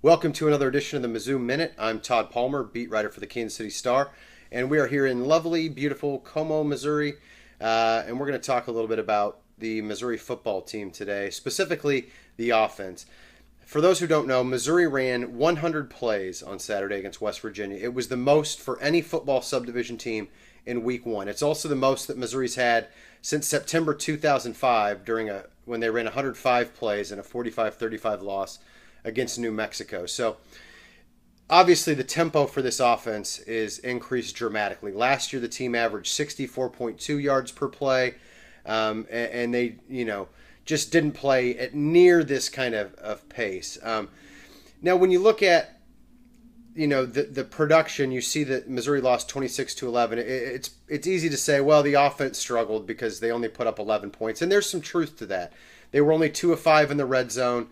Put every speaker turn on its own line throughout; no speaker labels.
Welcome to another edition of the Mizzou Minute. I'm Tod Palmer, beat writer for the Kansas City Star, and we are here in lovely, beautiful Como, Missouri, and we're going to talk a little bit about the Missouri football team today, specifically the offense. For those who don't know, Missouri ran 100 plays on Saturday against West Virginia. It was the most for any football subdivision team in Week 1. It's also the most that Missouri's had since September 2005 when they ran 105 plays in a 45-35 loss against New Mexico. So obviously the tempo for this offense is increased dramatically. Last year the team averaged 64.2 yards per play, and they just didn't play at near this kind of pace. Now when you look at the production, you see that Missouri lost 26-11. It's easy to say, well, the offense struggled because they only put up 11 points, and there's some truth to that. They were only 2 of 5 in the red zone.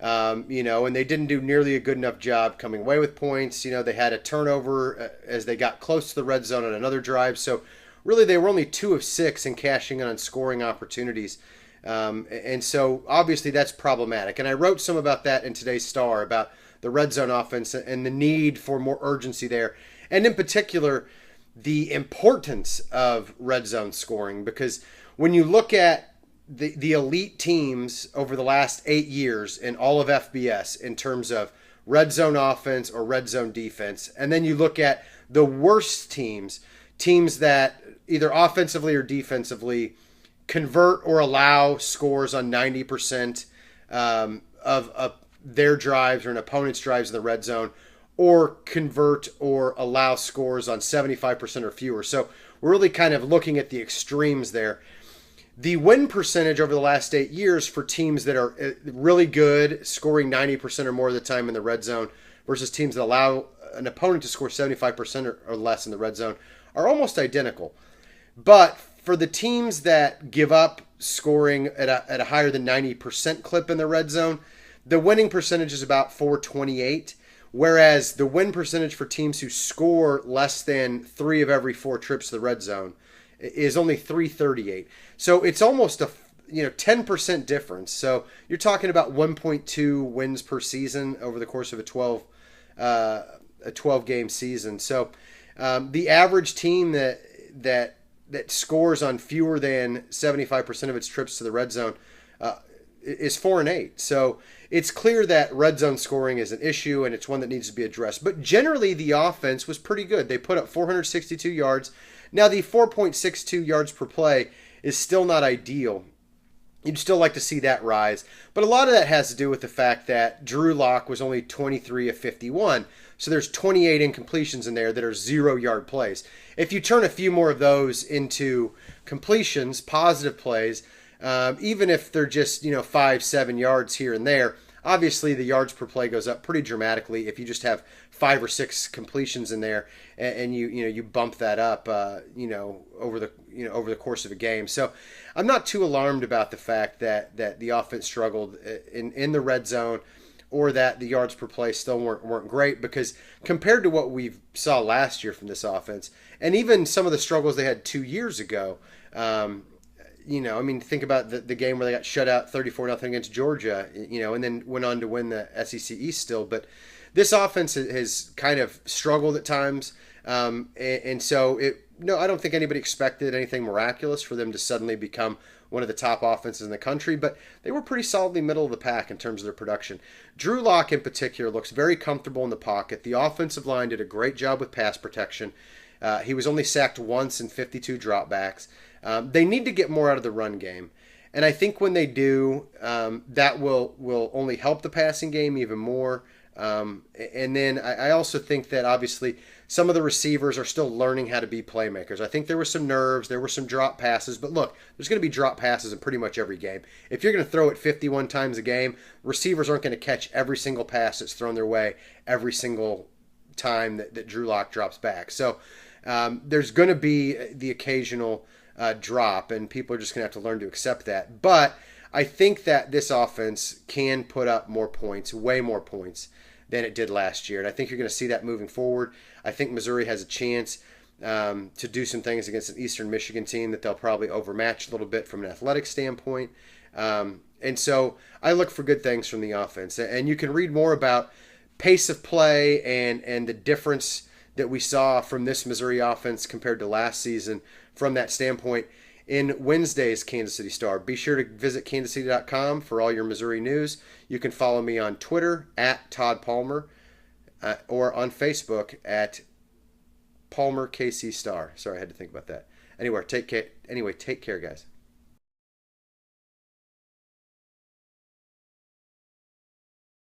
And they didn't do nearly a good enough job coming away with points. They had a turnover as they got close to the red zone on another drive. So really they were only 2 of 6 in cashing in on scoring opportunities. And so obviously that's problematic. And I wrote some about that in today's Star about the red zone offense and the need for more urgency there. And in particular, the importance of red zone scoring, because when you look at the elite teams over the last 8 years in all of FBS in terms of red zone offense or red zone defense, and then you look at the worst teams that either offensively or defensively convert or allow scores on 90% of their drives or an opponent's drives in the red zone, or convert or allow scores on 75% or fewer. So we're really kind of looking at the extremes there. The win percentage over the last 8 years for teams that are really good, scoring 90% or more of the time in the red zone, versus teams that allow an opponent to score 75% or less in the red zone, are almost identical. But for the teams that give up scoring at a higher than 90% clip in the red zone, the winning percentage is about 428, whereas the win percentage for teams who score less than 3 of every 4 trips to the red zone is only 338. So it's almost a 10% difference. So you're talking about 1.2 wins per season over the course of a 12 game season. So the average team that scores on fewer than 75% of its trips to the red zone is 4-8. So it's clear that red zone scoring is an issue, and it's one that needs to be addressed. But generally, the offense was pretty good. They put up 462 yards. Now, the 4.62 yards per play is still not ideal. You'd still like to see that rise. But a lot of that has to do with the fact that Drew Lock was only 23 of 51. So there's 28 incompletions in there that are 0-yard plays. If you turn a few more of those into completions, positive plays, even if they're just 5-7 yards here and there, obviously the yards per play goes up pretty dramatically if you just have 5 or 6 completions in there and you bump that up over the course of a game. So I'm not too alarmed about the fact that the offense struggled in the red zone, or that the yards per play still weren't great, because compared to what we saw last year from this offense, and even some of the struggles they had 2 years ago, think about the game where they got shut out 34-0 against Georgia, and then went on to win the SEC East still. But this offense has kind of struggled at times, and so I don't think anybody expected anything miraculous for them to suddenly become one of the top offenses in the country, but they were pretty solidly middle of the pack in terms of their production. Drew Lock in particular looks very comfortable in the pocket. The offensive line did a great job with pass protection. He was only sacked once in 52 dropbacks. They need to get more out of the run game. And I think when they do, that will only help the passing game even more. And then I also think that obviously some of the receivers are still learning how to be playmakers. I think there were some nerves, there were some drop passes, but look, there's going to be drop passes in pretty much every game. If you're going to throw it 51 times a game, receivers aren't going to catch every single pass that's thrown their way every single time that Drew Lock drops back. So there's going to be the occasional drop, and people are just going to have to learn to accept that. But I think that this offense can put up more points, way more points than it did last year. And I think you're going to see that moving forward. I think Missouri has a chance to do some things against an Eastern Michigan team that they'll probably overmatch a little bit from an athletic standpoint. And so I look for good things from the offense. And you can read more about pace of play and the difference that we saw from this Missouri offense compared to last season from that standpoint in Wednesday's Kansas City Star. Be sure to visit kansascity.com for all your Missouri news. You can follow me on Twitter at Tod Palmer or on Facebook at Palmer KC Star. Sorry, I had to think about that. Anyway, take care, guys.